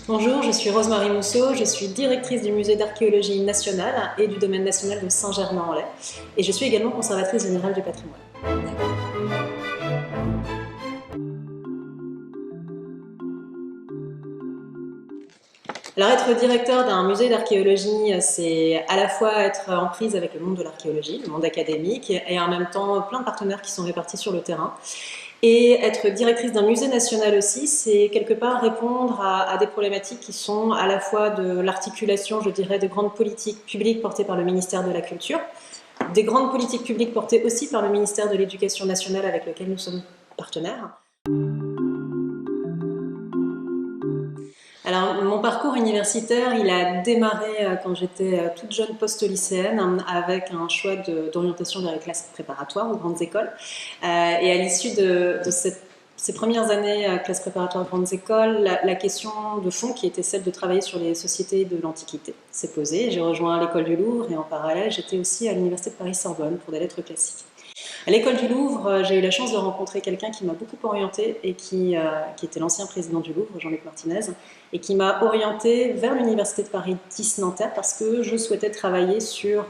Bonjour, je suis Rose-Marie Mousseau, je suis directrice du musée d'archéologie nationale et du domaine national de Saint-Germain-en-Laye et je suis également conservatrice générale du patrimoine. Alors être directeur d'un musée d'archéologie, c'est à la fois être en prise avec le monde de l'archéologie, le monde académique, et en même temps plein de partenaires qui sont répartis sur le terrain. Et être directrice d'un musée national aussi, c'est quelque part répondre à des problématiques qui sont à la fois de l'articulation, je dirais, de grandes politiques publiques portées par le ministère de la Culture, des grandes politiques publiques portées aussi par le ministère de l'Éducation nationale avec lequel nous sommes partenaires. Alors, mon parcours universitaire, il a démarré quand j'étais toute jeune post-lycéenne avec un choix d'orientation vers les classes préparatoires aux grandes écoles. Et à l'issue de ces premières années classes préparatoires aux grandes écoles, la question de fond qui était celle de travailler sur les sociétés de l'Antiquité s'est posée. J'ai rejoint l'école du Louvre et en parallèle, j'étais aussi à l'université de Paris-Sorbonne pour des lettres classiques. À l'école du Louvre, j'ai eu la chance de rencontrer quelqu'un qui m'a beaucoup orientée et qui était l'ancien président du Louvre, Jean-Luc Martinez, et qui m'a orientée vers l'université de Paris 10 Nanterre parce que je souhaitais travailler sur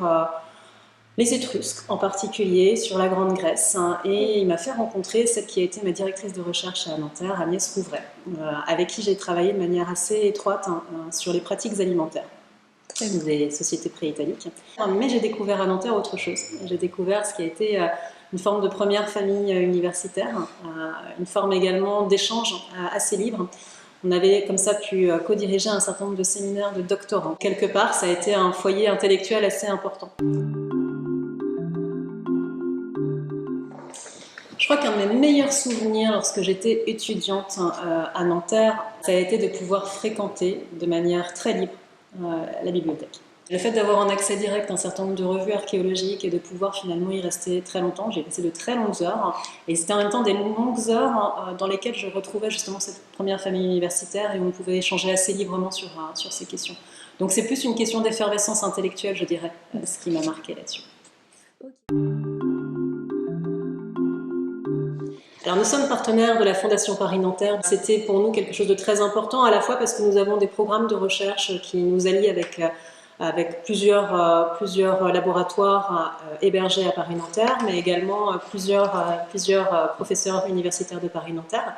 les Étrusques en particulier, sur la Grande Grèce, et il m'a fait rencontrer celle qui a été ma directrice de recherche à Nanterre, Agnès Rouvray, avec qui j'ai travaillé de manière assez étroite sur les pratiques alimentaires des sociétés pré-italiques. Mais j'ai découvert à Nanterre autre chose. J'ai découvert ce qui a été une forme de première famille universitaire, une forme également d'échange assez libre. On avait comme ça pu co-diriger un certain nombre de séminaires de doctorants. Quelque part, ça a été un foyer intellectuel assez important. Je crois qu'un de mes meilleurs souvenirs lorsque j'étais étudiante à Nanterre, ça a été de pouvoir fréquenter de manière très libre la bibliothèque. Le fait d'avoir un accès direct à un certain nombre de revues archéologiques et de pouvoir finalement y rester très longtemps, j'ai passé de très longues heures et c'était en même temps des longues heures dans lesquelles je retrouvais justement cette première famille universitaire et où on pouvait échanger assez librement sur ces questions. Donc c'est plus une question d'effervescence intellectuelle, je dirais, ce qui m'a marqué là-dessus. Alors nous sommes partenaires de la Fondation Paris-Nanterre. C'était pour nous quelque chose de très important, à la fois parce que nous avons des programmes de recherche qui nous allient avec plusieurs laboratoires hébergés à Paris-Nanterre, mais également plusieurs professeurs universitaires de Paris-Nanterre.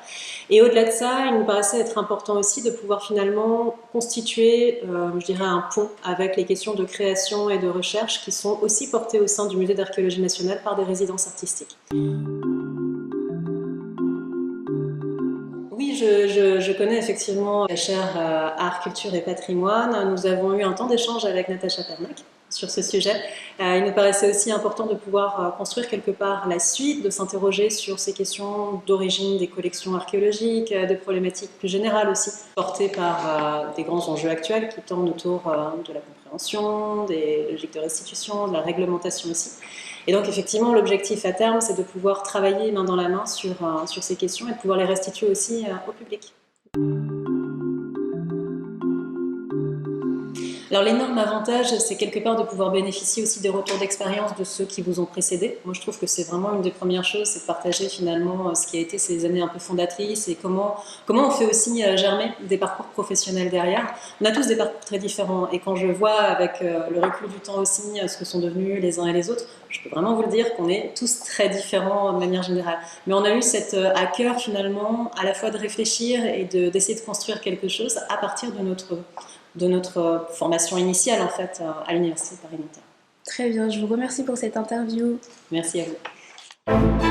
Et au-delà de ça, il nous paraissait être important aussi de pouvoir finalement constituer, je dirais, un pont avec les questions de création et de recherche qui sont aussi portées au sein du Musée d'archéologie nationale par des résidences artistiques. Oui, je connais effectivement la chaire Art, Culture et Patrimoine. Nous avons eu un temps d'échange avec Natacha Pernac sur ce sujet. Il nous paraissait aussi important de pouvoir construire quelque part la suite, de s'interroger sur ces questions d'origine des collections archéologiques, de problématiques plus générales aussi, portées par des grands enjeux actuels qui tournent autour de la compréhension, des logiques de restitution, de la réglementation aussi. Et donc effectivement, l'objectif à terme, c'est de pouvoir travailler main dans la main sur ces questions et de pouvoir les restituer aussi au public. Alors l'énorme avantage, c'est quelque part de pouvoir bénéficier aussi des retours d'expérience de ceux qui vous ont précédé. Moi je trouve que c'est vraiment une des premières choses, c'est de partager finalement ce qui a été ces années un peu fondatrices et comment on fait aussi germer des parcours professionnels derrière. On a tous des parcours très différents et quand je vois avec le recul du temps aussi ce que sont devenus les uns et les autres, je peux vraiment vous le dire qu'on est tous très différents de manière générale. Mais on a eu cette à cœur finalement à la fois de réfléchir et d'essayer de construire quelque chose à partir de notre formation initiale en fait à l'Université de Paris-Nanterre. Très bien, je vous remercie pour cette interview. Merci à vous.